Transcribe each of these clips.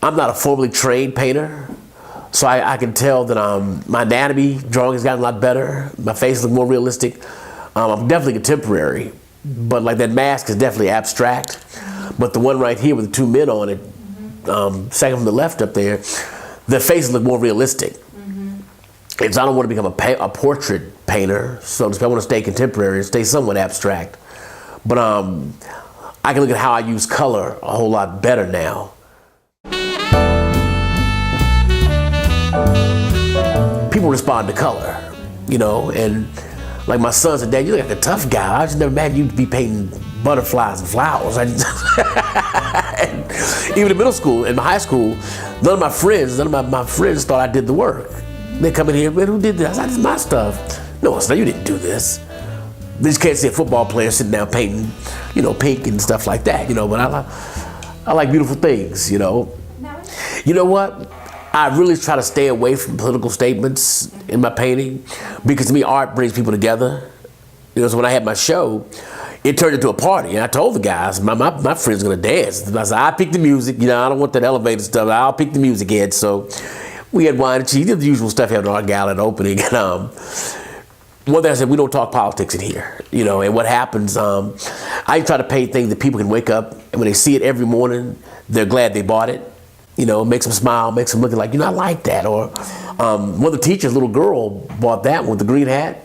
I'm not a formally trained painter, so I can tell that my anatomy drawing has gotten a lot better. My face looks more realistic. I'm definitely contemporary, but like that mask is definitely abstract. But the one right here with the two men on it, second from the left up there, the faces look more realistic. And so I don't want to become a portrait painter, so I want to stay contemporary and stay somewhat abstract. But I can look at how I use color a whole lot better now. People respond to color, you know, and like my son said, Dad, you look like a tough guy. I just never imagined you'd be painting butterflies and flowers. Even in middle school, in high school, none of my friends thought I did the work. They come in here, man, who did this? I said, this is my stuff. No, you didn't do this. They just can't see a football player sitting down painting, you know, pink and stuff like that, you know, but I like beautiful things, you know. You know what? I really try to stay away from political statements in my painting because to me, art brings people together. You know, so when I had my show, it turned into a party. And I told the guys, my friend's gonna dance. I said, I pick the music, you know, I don't want that elevator stuff. I'll pick the music head. So we had wine and cheese, did the usual stuff, having our gala at opening. And one thing I said, we don't talk politics in here, you know, and what happens, I try to paint things that people can wake up and when they see it every morning, they're glad they bought it. You know, makes them smile, makes them look like, you know, I like that. Or one of the teachers, little girl, bought that one with the green hat.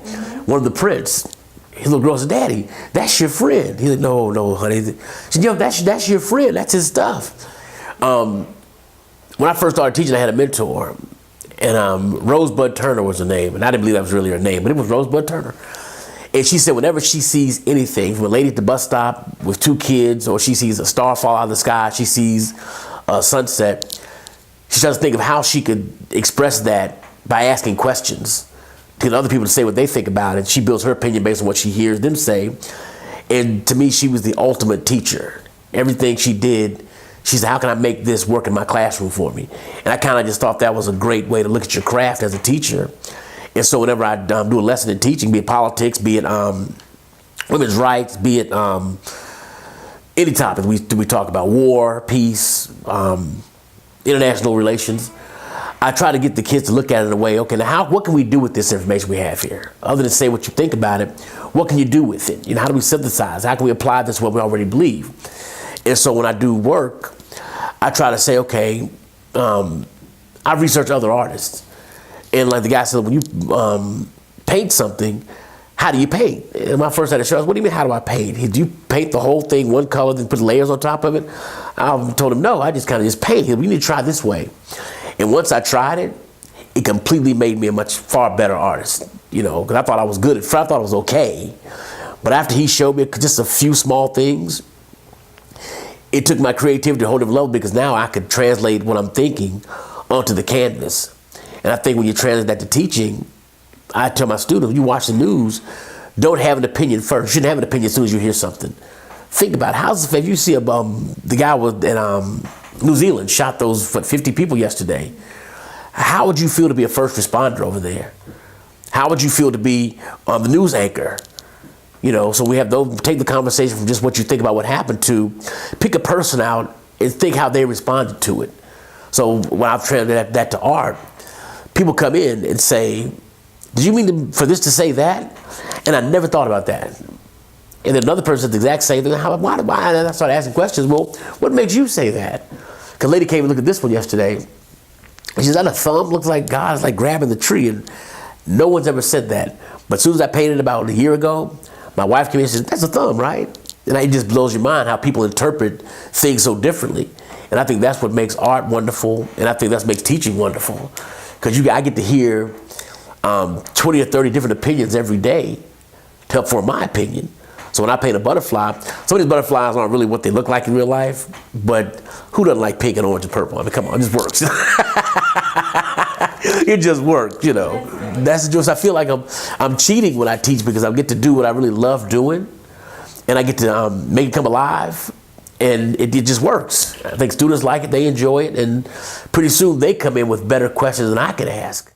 One of the prints, his little girl said, Daddy, that's your friend. He's like, no, honey. She said, yo, that's your friend, that's his stuff. When I first started teaching, I had a mentor, and Rosebud Turner was her name, and I didn't believe that was really her name, but it was Rosebud Turner. And she said whenever she sees anything, from a lady at the bus stop with two kids, or she sees a star fall out of the sky, she sees a sunset, she tries to think of how she could express that by asking questions to get other people to say what they think about it. She builds her opinion based on what she hears them say. And to me, she was the ultimate teacher. Everything she did, she said, how can I make this work in my classroom for me? And I kind of just thought that was a great way to look at your craft as a teacher. And so whenever I do a lesson in teaching, be it politics, be it women's rights, be it any topic we talk about, war, peace, international relations, I try to get the kids to look at it in a way, okay, now what can we do with this information we have here? Other than say what you think about it, what can you do with it? You know, how do we synthesize? How can we apply this to what we already believe? And so when I do work, I try to say, okay, I research other artists. And like the guy said, when you paint something, how do you paint? And my first had to show us, what do you mean, how do I paint? Do you paint the whole thing one color, then put layers on top of it? I told him, no, I just kind of just paint it. We need to try this way. And once I tried it, it completely made me a much far better artist, you know, because I thought I was good at it. I thought it was okay. But after he showed me just a few small things, it took my creativity to a whole different level because now I could translate what I'm thinking onto the canvas. And I think when you translate that to teaching, I tell my students, when you watch the news, don't have an opinion first. You shouldn't have an opinion as soon as you hear something. Think about how's if you see the guy was in New Zealand shot those 50 people yesterday. How would you feel to be a first responder over there? How would you feel to be the news anchor? You know, so we have those, take the conversation from just what you think about what happened to pick a person out and think how they responded to it. So when I've translated that to art, people come in and say, did you mean for this to say that? And I never thought about that. And then another person said the exact same thing. Why? And I started asking questions. Well, what makes you say that? Because a lady came and looked at this one yesterday. And she said, that a thumb? Looks like God is like grabbing the tree. And no one's ever said that. But as soon as I painted about a year ago, my wife came in and said, that's a thumb, right? And it just blows your mind how people interpret things so differently. And I think that's what makes art wonderful. And I think that's what makes teaching wonderful. Because I get to hear 20 or 30 different opinions every day to help form my opinion. So when I paint a butterfly, some of these butterflies aren't really what they look like in real life, but who doesn't like pink and orange and purple? I mean, come on, it just works. It just works, you know. That's just, I feel like I'm cheating when I teach because I get to do what I really love doing, and I get to make it come alive, and it just works. I think students like it, they enjoy it, and pretty soon they come in with better questions than I can ask.